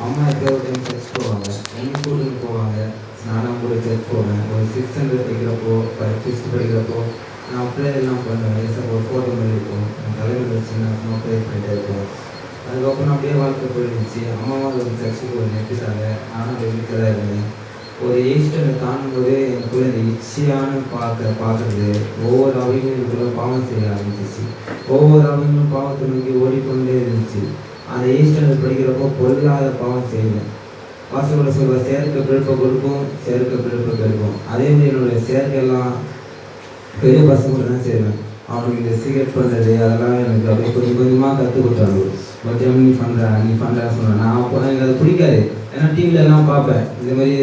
அம்மா எப்போ ஒரு டைம் சர்ச் போவாங்க, என்னையும் கூட்டிகிட்டு போவாங்க. நானும் கூட சர்ச் போவேன். ஒரு 600 படிக்கிறப்போ, 5th படிக்கிறப்போ நான் ப்ரேயர்லாம் பண்ணுவேன். ஏசப்பா ஒரு ஃபோட்டோ மாதிரி இருக்கும். என் தலைமையில் வச்சு நான் சும்மா ப்ரேயர் பண்ணிட்டே இருப்பேன். அதுக்கப்புறம் அப்படியே வாழ்க்கை போயிடுச்சு. அம்மாவும் ஒரு சர்ச்சுக்கு ஒரு நெட்டுட்டாங்க. நானும் அப்படியே வீட்டில் தான் இருந்தேன். ஒரு 8th ஸ்டாண்டர்ட் தாண்டும்போது எனக்குள்ள இந்த இச்சையான பார்க்குறது ஒவ்வொரு அவையும் எனக்குள்ள பாவம் செய்ய ஆரம்பிச்சிச்சு. ஒவ்வொரு அவையும் பாவத்தை நோக்கி ஓடிக்கொண்டே இருந்துச்சு. அந்த 8th ஸ்டாண்டர்ட் படிக்கிறப்போ பொருளாத பாவம் செய்வேன். வாசகோட சொல்ல செயற்கை பிழைப்பை கொடுக்கும், செயற்கை பிழைப்பை கெடுக்கும். அதே மாதிரி என்னுடைய செயற்கையெல்லாம் பெரிய பசங்க தான் செய்வேன். அவனுக்கு இந்த சிகரெட் பண்ணுறது அதெல்லாம் எனக்கு அப்படியே கொஞ்சம் கொஞ்சமாக கற்றுக் கொடுத்தாங்க. ஒரு டைம் நீ பண்ணுற சொன்னேன். நான் அப்போ எனக்கு அது பிடிக்காது. ஏன்னா டிவிலெல்லாம் பார்ப்பேன், இந்த மாதிரி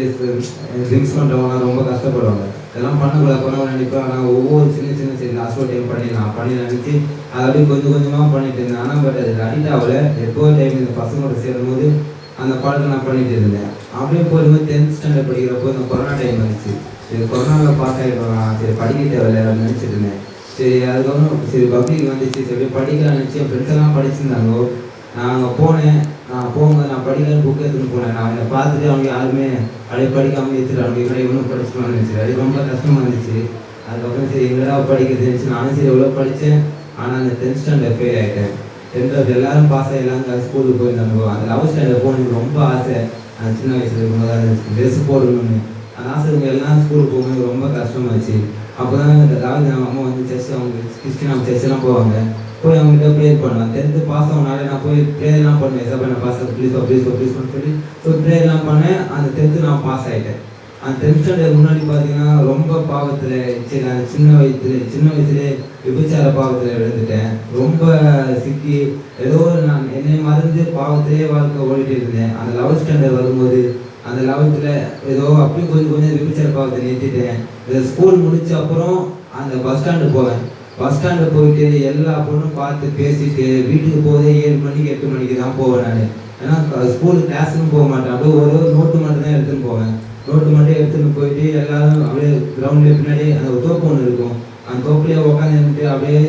ட்ரிங்க்ஸ் பண்ணுறவங்களாம் ரொம்ப கஷ்டப்படுவாங்க. இதெல்லாம் பண்ணக்கூடாது நினைப்பேன். ஆனால் ஒவ்வொரு சின்ன சின்ன சரி லாஸ்ட் டைம் பண்ணி நினச்சி அதை அப்படியே கொஞ்சம் கொஞ்சமாக பண்ணிட்டு இருந்தேன். ஆனால் பட் அது அடிக்ட் ஆகலை. எப்போ டைம் இந்த பசங்களோட சேரும்போது அந்த பழக்கம் நான் பண்ணிட்டு இருந்தேன். அப்படியே போகும்போது 10th ஸ்டாண்டர்ட் படிக்கிறப்போ இந்த கொரோனா டைம் வந்துச்சு. சரி கொரோனாவில் பாஸ் ஆகிடலாம், சரி படிக்க தேவையில்லை அப்படின்னு நினச்சிட்டு இருந்தேன். சரி அதுக்கப்புறம் சரி பப்ளிக் வந்துச்சு, சரி படிக்கலாம் நினச்சி என் ஃப்ரெண்ட்ஸ் எல்லாம் படிச்சிருந்தாங்க. நான் அங்கே போனேன். நான் போகும்போது நான் படிக்கலான்னு புக் எடுத்துன்னு போனேன். நான் என்னை பார்த்துட்டு அவங்க யாருமே அப்படியே படிக்காமல் எடுத்துட்டு அவங்க இப்படி இவனும் படிச்சுக்கலாம்னு இருந்துச்சு. அது ரொம்ப கஷ்டமாக இருந்துச்சு. அதுக்கப்புறம் சரி எங்கடா படிக்கிறது இருந்துச்சு. நானும் சரி எவ்வளோ படித்தேன். ஆனால் அந்த 10th ஸ்டாண்டர்ட் ஃபெயில் ஆகிட்டேன். 10th எல்லாரும் பாஸ் ஆகிடலாம் ஸ்கூலுக்கு போயிருந்தாங்க. அந்த 11th ஸ்டாண்டர்ட் போகணுன்னு ரொம்ப ஆசை. அந்த சின்ன வயசுல இருக்கும்போது அது ட்ரெஸ் போடணும்னு அந்த ஆசை எல்லாம் ஸ்கூலுக்கு போகும்போது ரொம்ப கஷ்டமாச்சு. அப்போ தான் இந்த அதாவது அம்மா வந்து சர்ச் அவங்க கிறிஸ்டின் சர்ச்செல்லாம் போவாங்க. போய் அவங்ககிட்ட ப்ரேயர் பண்ணுவேன். 10th பாஸ் ஆகுனாலே நான் போய் ப்ரேயர்லாம் பண்ணுவேன். எசப்பா நான் பாஸ் ப்ளீஸ் சொல்லி போய் ப்ரேயர்லாம் பண்ணேன். அந்த 10th நான் பாஸ் ஆகிட்டேன். அந்த 10th ஸ்டாண்டர்ட் முன்னாடி பார்த்தீங்கன்னா ரொம்ப பாவத்தில் சரி அந்த சின்ன வயசுலேயே விபச்சார பாவத்தில் விழுந்துட்டேன். ரொம்ப சிக்கி ஏதோ நான் என்னை மறந்து பாவத்திலே வாழ்க்கை ஓடிட்டு இருந்தேன். அந்த 11th ஸ்டாண்டர்ட் வரும்போது அந்த 11th ஏதோ அப்படியும் கொஞ்சம் விபச்சார பாவத்தை நிறுத்திட்டேன். ஸ்கூல் முடிச்ச அப்புறம் அந்த பஸ் ஸ்டாண்டு போவேன். பஸ் ஸ்டாண்டு போயிட்டு எல்லா பொண்ணும் பார்த்து பேசிட்டு வீட்டுக்கு போதே 7 மணிக்கு 8 மணிக்கு தான் போவேன் நான். ஏன்னா ஸ்கூலுக்கு கிளாஸுக்கும் போக மாட்டேன். அப்படியே ஒரு நோட்டு மட்டும் தான் எடுத்துன்னு போவேன். நோட்டு மட்டும் எடுத்துன்னு போயிட்டு எல்லாரும் அப்படியே கிரவுண்ட்லேயே பின்னாடி அந்த தோப்பு ஒன்று இருக்கும். அந்த தோப்புலேயே உட்காந்துட்டு அப்படியே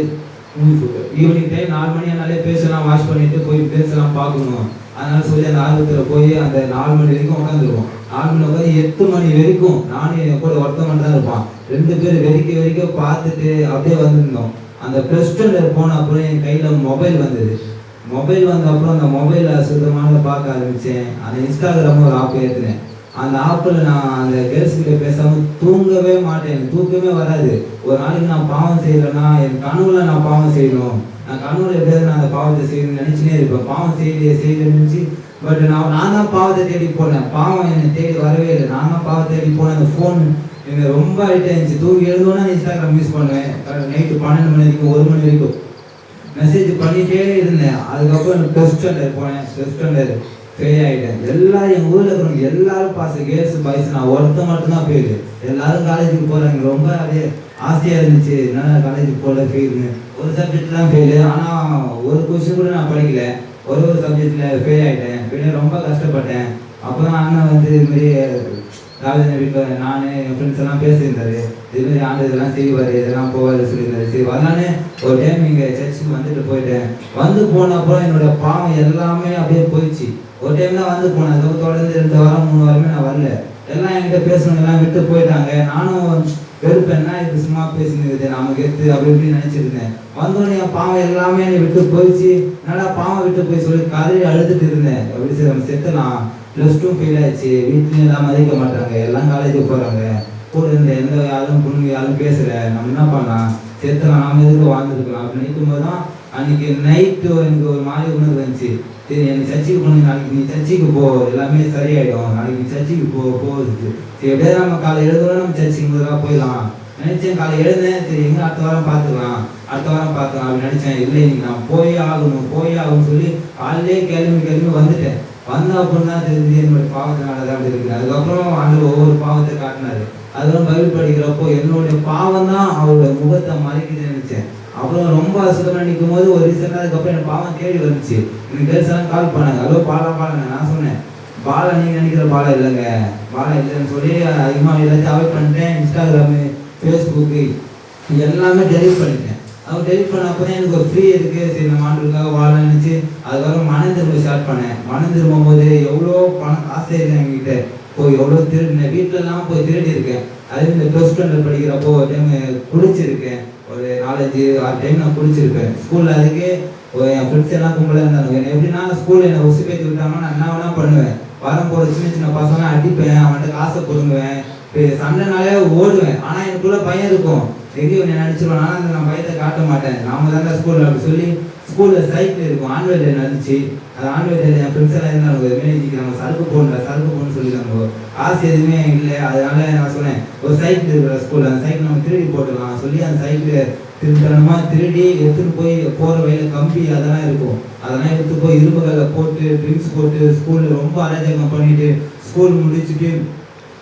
ஈவினிங் டைம் 4 மணி ஆனாலே பேசலாம் வாஷ் பண்ணிட்டு போய் பேசலாம் பார்க்கணும். அதனால சொல்லி அந்த ஆர்வத்தில் போய் அந்த 4 மணி வரைக்கும் உட்காந்துருவோம். 4 மணி உட்காந்து 8 மணி வரைக்கும் நானும் என் கூட ஒருத்த மட்டும் தான் இருப்பான். 2 பேர் வெறிக்க பார்த்துட்டு அப்படியே வந்திருந்தோம். அந்த ப்ளஸ் 2 போன அப்புறம் என் கையில் மொபைல் வந்தது. மொபைல் வந்த அப்புறம் அந்த மொபைலில் சுத்தமாக பார்க்க ஆரம்பித்தேன். அந்த இன்ஸ்டாகிராம் ஒரு ஆப் ஏற்றினேன். அந்த ஆப்பில் நான் அந்த கேர்ள்ஸ் கிட்ட பேசாமல் தூங்கவே மாட்டேன். எனக்கு தூக்கமே வராது. ஒரு நாளைக்கு நான் பாவம் செய்யலைன்னா என் கனவுல நான் பாவம் செய்யணும். நான் கனவுல எப்படியாவது நான் அந்த பாவத்தை செய்யணும்னு நினச்சினே இருப்பேன். பாவம் செய்யலையே நினச்சி பட் நான் தான் பாவத்தை தேடி போனேன். பாவம் என்னை தேடி வரவே இல்லை. நான் தான் பாவத்தை தேடி போனேன். அந்த ஃபோன் எனக்கு ரொம்ப அடிக்ட் ஆகிடுச்சு. தூங்கி எழுந்தோன்னா இன்ஸ்டாகிராம் யூஸ் பண்ணுவேன். நைட்டு 12 மணி வரைக்கும் 1 மணி வரைக்கும் மெசேஜ் பண்ணிகிட்டே இருந்தேன். அதுக்கப்புறம் எனக்கு ப்ளஸ் 2 போனேன். ப்ளஸ் 2 ஃபெயில் ஆகிட்டேன். எல்லாம் எங்கள் ஊரில் இருக்கிறவங்க எல்லாரும் பாஸ், கேர்ள்ஸ் பாய்ஸ், நான் ஒருத்த மட்டும்தான் ஃபெயிலு. எல்லாரும் காலேஜுக்கு போகிறாங்க. ரொம்ப அப்படியே ஆசையாக இருந்துச்சு. என்னென்ன காலேஜுக்கு போகல ஃபெயிலுன்னு. ஒரு சப்ஜெக்ட் தான் ஃபெயிலு. ஆனால் ஒரு கொஸ்டின் கூட நான் படிக்கல. ஒரு சப்ஜெக்டில் ஃபெயில் ஆகிட்டேன். ஃபெயிலில் ரொம்ப கஷ்டப்பட்டேன். அப்போ தான் அண்ணன் வந்து இதுமாரி காலேஜ் வீட்டில் நான் என் ஃப்ரெண்ட்ஸ் எல்லாம் பேசியிருந்தாரு. இதுமாரி ஆண்டு இதெல்லாம் செய்வார், இதெல்லாம் போவார் சொல்லியிருந்தாரு. சரி வரலான்னு ஒரு டைம் இங்கே சர்ச்சுக்கு வந்துட்டு போயிட்டேன். வந்து போன அப்புறம் என்னோட பாவம் எல்லாமே அப்படியே போயிடுச்சு. ஒரு டைம் தான் வந்து போனேன். ஏதோ தொடர்ந்து 2 வாரம் 3 வாரமே நான் வரல. எல்லாம் என்கிட்ட பேசணும் எல்லாம் விட்டு போயிட்டாங்க. நானும் வெறுப்பேன்னா இது சும்மா பேசினது நமக்கு எடுத்து அப்படி இப்படின்னு நினச்சிருந்தேன். வந்தோடனே என் பாவம் எல்லாமே என்னை விட்டு போயிடுச்சு. என்னடா பாவம் விட்டு போய் சொல்லி கதறி அழுதுட்டு இருந்தேன். எப்படி சரி நம்ம செத்துலாம். ப்ளஸ் 2 ஃபெயில் ஆயிடுச்சு. வீட்லேயும் எல்லாம் மதிக்க மாட்டாங்க. எல்லாம் காலேஜுக்கு போகிறாங்க. கூட இருந்த எந்த யாரும் பொண்ணு யாரும் பேசலை. நம்ம என்ன பண்ணலாம், செத்துலாம், நாம எதுக்கு வாழ்ந்துருக்கலாம் அப்படின்னு நினைக்கும் போது தான் அன்றைக்கி நைட்டு எனக்கு ஒரு மாதிரி உணர்வு வந்துச்சு. சரி எனக்கு சர்ச்சுக்கு போகணும். நாளைக்கு நீ சர்ச்சுக்கு போ, எல்லாமே சரியாயிடும். நாளைக்கு நீ சர்ச்சுக்கு போகுது. சரி எப்படியாவது நம்ம காலை எழுதணும், நம்ம சர்ச்சுக்கு முதலாக போயிடலாம் நினச்சேன். காலை எழுந்தேன். சரி எங்கே அடுத்த வாரம் பார்த்துக்கலாம் அப்படின்னு நினச்சேன். இல்லை இன்னைக்கு நான் போயே ஆகணும்னு சொல்லி காலையிலே கிளம்பி வந்துட்டேன். வந்த அப்புறம் தான் தெரிஞ்சு என்னுடைய பாவத்தினால தான் அப்படி இருக்குது. அதுக்கப்புறம் ஆண்டவர் ஒவ்வொரு பாவத்தை காட்டினாரு. அதுவும் பைபிள் படிக்கிறப்போ என்னுடைய பாவம் தான் அவருடைய முகத்தை மறைக்குதுன்னு நினச்சேன். அப்புறம் ரொம்ப அசுத்தமாக நிற்கும் போது ஒரு ரீசெண்டாக அதுக்கப்புறம் என் பாவம் தேடி வந்துச்சு. எனக்கு கேர்ள்ஸ் எல்லாம் கால் பண்ணாங்க. ஹலோ பாலாங்க. நான் சொன்னேன் பாலா நீங்கள் நினைக்கிற பாலா இல்லைங்க, பாலா இல்லைன்னு சொல்லி அதிகமாக எல்லாத்தையும் அவாய்ட் பண்ணிட்டேன். இன்ஸ்டாகிராமு, ஃபேஸ்புக்கு எல்லாமே டெலிட் பண்ணிட்டேன். அவர் டெலிட் பண்ணப்போ தான் எனக்கு ஒரு ஃப்ரீ இருக்குது, சரி நம்ம ஆண்டுக்காக வாழன்னு நினச்சி அதுக்கப்புறம் மனம் திரும்ப ஸ்டார்ட் பண்ணேன். மனம் திரும்பும் போது எவ்வளோ பணம் காசே இல்லை என்கிட்ட. போய் எவ்வளோ திருடினேன், வீட்டிலலாம் போய் திருடி இருக்கேன். அதே இந்த +2 ஸ்டாண்டர்ட் படிக்கிறப்போ ஒரு டைம் குடிச்சிருக்கேன். ஒரு 4-5-6 டைம் நான் குடிச்சிருப்பேன். ஸ்கூலில் அதுக்கே என் ஃப்ரெண்ட்ஸ் எல்லாம் கும்பலாக இருந்தாங்க. எப்படின்னா ஸ்கூலில் என்னை உசுப்பேற்றி விட்டாங்கன்னா நான் என்ன வேணா பண்ணுவேன். வரம் போகிற சின்ன சின்ன பசங்க அடிப்பேன், அவன்கிட்ட காசை கொடுங்குவேன், சண்டைனாலே ஓடுவேன். ஆனால் எனக்குள்ள பயம் இருக்கும், எங்கேயும் என்னை நடிச்சிருவேன். ஆனால் அந்த நான் பயத்தை காட்ட மாட்டேன். நாம தான் ஸ்கூலில் அப்படி சொல்லி ஸ்கூலில் சைக்கிள் இருக்கும், ஆனுவல் டே நடந்துச்சு. அது ஆனுவல் டே என் ஃப்ரெண்ட்ஸ் எல்லாம் இருந்தாங்க, மேனேஜிக்கு நம்ம சரக்கு போகணுன்னு சொல்லியிருக்காங்க. காசு எதுவுமே இல்லை. அதனால நான் சொன்னேன், ஒரு சைக்கிள் இருக்கிற ஸ்கூலில் அந்த சைக்கிள் நம்ம திருடி போட்டுக்கலாம் சொல்லி அந்த சைக்கிளை திருத்தனமாக திருடி எடுத்துகிட்டு போய் போகிற வழியில் கம்பி அதெல்லாம் இருக்கும், அதெல்லாம் எடுத்து போய் இரும்புகளில் போட்டு ட்ரிங்க்ஸ் போட்டு ஸ்கூலில் ரொம்ப அராஜகம் பண்ணிட்டு ஸ்கூல் முடிச்சுட்டு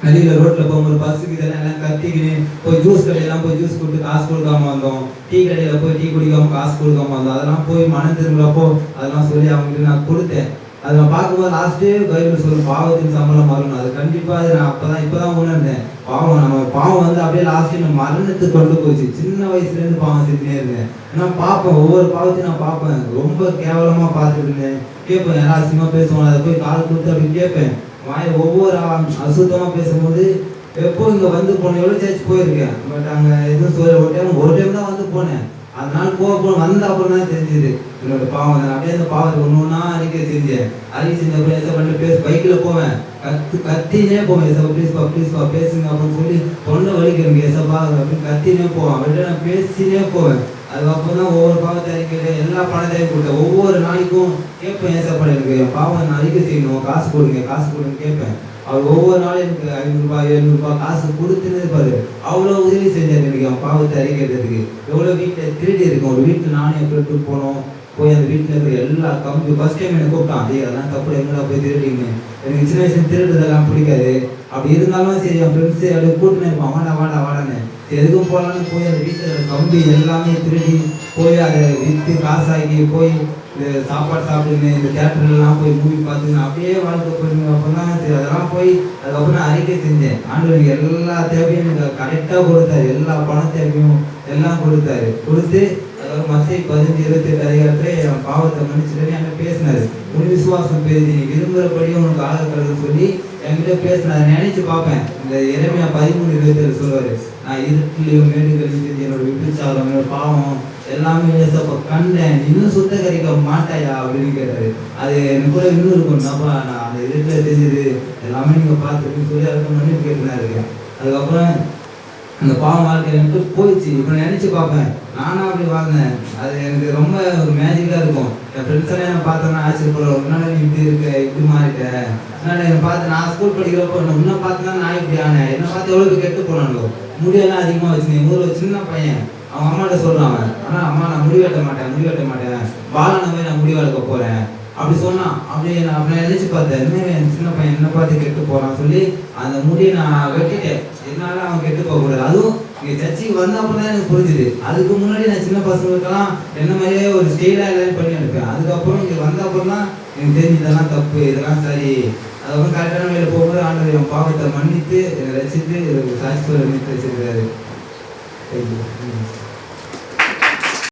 வெளியில் ரோட்டில் போகும்போது பஸ்ஸுக்கு இதெல்லாம் எல்லாம் கத்திக்கின்னு போய் ஜூஸ் கடையெல்லாம் போய் ஜூஸ் கொடுத்து காசு கொடுக்காம வந்தோம். டீ கடையில் போய் டீ குடிக்காம காசு கொடுக்காம வந்தோம். அதெல்லாம் போய் மனம் திரும்புறப்போ அதெல்லாம் சொல்லி அவங்ககிட்ட நான் கொடுத்தேன். அதை நான் பார்க்கும்போது லாஸ்ட்டு பைபிள் சொல்லும், பாவத்தின் சம்பளம் மரணம். அது கண்டிப்பாக அது நான் இப்போ தான் உணர்ந்தேன். பாவம் வந்து அப்படியே லாஸ்ட்டு நம்ம மரணத்துக்கு கொண்டு போச்சு. சின்ன வயசுலேருந்து பாவம் செஞ்சுனே இருந்தேன். ஏன்னா பார்ப்பேன், ஒவ்வொரு பாவத்தையும் நான் பார்ப்பேன், ரொம்ப கேவலமாக பார்த்துட்டு இருந்தேன். கேட்பேன், யாரும் அசிங்கமாக பேசுவாங்க, அதை போய் கால் கொடுத்து அப்படி கேட்பேன். ஒவ்வொரு அசுத்தமாக பேசும்போது எப்போ இங்கே வந்து போனேன், எவ்வளோ சர்ச் போயிருக்கேன், பட் அங்கே எதுவும் சொல்ல ஒரு டைம் தான் வந்து போனேன். அதனால வந்த அப்புறம் தான் தெரிஞ்சுது என்னோட பாவம். அப்படியே அந்த பாவத்தை ஒன்று ஒன்றா அறிக்கை செஞ்சேன். அறிக்கை செஞ்ச அப்புறம் எசப்பா பண்ணி பைக்கில் போவேன், கத்தினே போவேன், எசப்பா ப்ளீஸ்ப்பா பேசுங்க அப்படின்னு சொல்லி தொண்டை வலிக்கிறேன் எசப்பா அப்படின்னு கத்தினே போவேன். அப்படின்ட்டு நான் பேசினே போவேன். அதுக்கப்புறம் தான் ஒவ்வொரு பாவத்தை அறிக்கையில எல்லா பணத்தையும் கொடுத்தேன். ஒவ்வொரு நாளைக்கும் கேட்பேன், ஏசப்பா எனக்கு என் பாவம் நான் அறிக்கை செய்யணும், காசு கொடுங்க கேட்பேன். அவர் ஒவ்வொரு நாளும் எனக்கு 500 700 காசு கொடுத்துன்னு இருப்பாரு. அவ்வளோ உதவி செஞ்சார் எனக்கு என் பாவத்தை அறிக்கிறதுக்கு. எவ்வளோ வீட்டில் திருடி இருக்கும். ஒரு வீட்டில் நானும் என் ஃப்ரெண்டு போனோம், போய் அந்த வீட்டில் இருக்கிற எல்லா கம்பி ஃபர்ஸ்ட் டைம் என்னை கூப்பிட்டான், அதெல்லாம் தப்பு எங்கடா போய் திருடிங்க. எனக்கு சின்ன வயசுல திருடுறதெல்லாம் பிடிக்காது. அப்படி இருந்தாலும் சரி என் ஃப்ரெண்ட்ஸு அப்படியே கூட்டினு இருப்பான், வாடான்னு எதுக்கும் போகலான்னு போய் அந்த வீட்டில் கம்பி எல்லாமே திருடி போய் அதை விற்று காசாக்கி போய் இந்த சாப்பாடு சாப்பிடுங்க, இந்த தேட்டர்லாம் போய் மூவி பார்த்துங்க, அப்படியே வாழ்க்கை போயிருங்க. அப்புறம் தான் சரி அதெல்லாம் போய் அதுக்கப்புறம் நான் அறிக்கை செஞ்சேன். ஆண்டவர் எல்லா தேவையும் எனக்கு கரெக்டாக கொடுத்தாரு, எல்லா பண தேவையும் எல்லாம் கொடுத்து அதாவது மத்திய 15-28 அதிகாரத்தில் என் பாவத்தை மன்னிச்சுட்டு என்கிட்ட பேசினாரு. உன் விசுவாசம் பேசி நீ விரும்புகிறபடியும் உனக்கு ஆகக்கூடாதுன்னு சொல்லி என்கிட்ட பேசினாரு. நினைச்சு பார்ப்பேன், இந்த எரேமியா 13:27 சொல்லுவாரு, நான் இருட்டிலையும் மேடுகளையும் செஞ்சு என்னோட விபச்சாரம் என்னோட பாவம் எல்லாமே ஏசப்பா கண்டேன், இன்னும் சுத்தகரிக்க மாட்டாயா அப்படின்னு கேட்டாரு. அது எனக்கு கூட இன்னும் இருக்கும், நான் அந்த இருட்டில் செஞ்சது எல்லாமே நீங்கள் பார்த்துருக்குன்னு சொல்லி அதுக்கு மன்னிப்பு கேட்டுனா இருக்கேன். அதுக்கப்புறம் அந்த பாவம் வாழ்க்கை எனக்கு போயிடுச்சு. இப்போ நினச்சி பார்ப்பேன், நானும் அப்படி வாழ்ந்தேன். அது எனக்கு ரொம்ப ஒரு மேஜிக்காக இருக்கும். என் ஃப்ரெண்ட்ஸெல்லாம் என்ன பார்த்தோன்னா ஆச்சரியப்படுவோம், முன்னாடி நீ இப்படி இருக்க, இப்படி மாறிட்ட. முன்னாடி என்னை பார்த்து நான் ஸ்கூல் படிக்கிறப்போ இன்னும் பார்த்தா நான் இப்படி ஆனேன், என்னை பார்த்து எவ்வளோ கெட்டு போனாங்களோ, முடியெல்லாம் அதிகமாக வச்சுருந்தேன். எங்கள் ஊரில் சின்ன பையன் அவன் அம்மாட்ட சொல்கிறாங்க, ஆனால் அம்மா நான் முடி வெட்ட மாட்டேன், பாலனவே நான் முடி வளர்க்க போகிறேன் அப்படி சொன்னான். அப்படி நான் நினைச்சு பார்த்தேன், இன்னும் சின்ன பையன் என்ன பார்த்து கெட்டு போகிறான்னு சொல்லி அந்த முடியை நான் வெட்டிட்டேன். என்னால் அவன் கெட்டு போகக்கூடாது. அதுவும் இங்கே சர்ச்சைக்கு வந்த அப்புறம் தான் எனக்கு புரிஞ்சுது. அதுக்கு முன்னாடி நான் சின்ன பசங்களுக்கெல்லாம் என்ன மாதிரியே ஒரு ஸ்டைலாக எல்லாரும் பண்ணி அனுப்பேன். அதுக்கப்புறம் இங்கே வந்த அப்புறம் தான் எனக்கு தெரிஞ்சு இதெல்லாம் தப்பு, இதெல்லாம் சரி. அதுக்கப்புறம் கரெக்டான வேலையில் போகும்போது ஆண்டவர் என் பாவத்தை மன்னித்து என்னை ரசித்து சாட்சி சொல்ல வச்சிருக்காரு.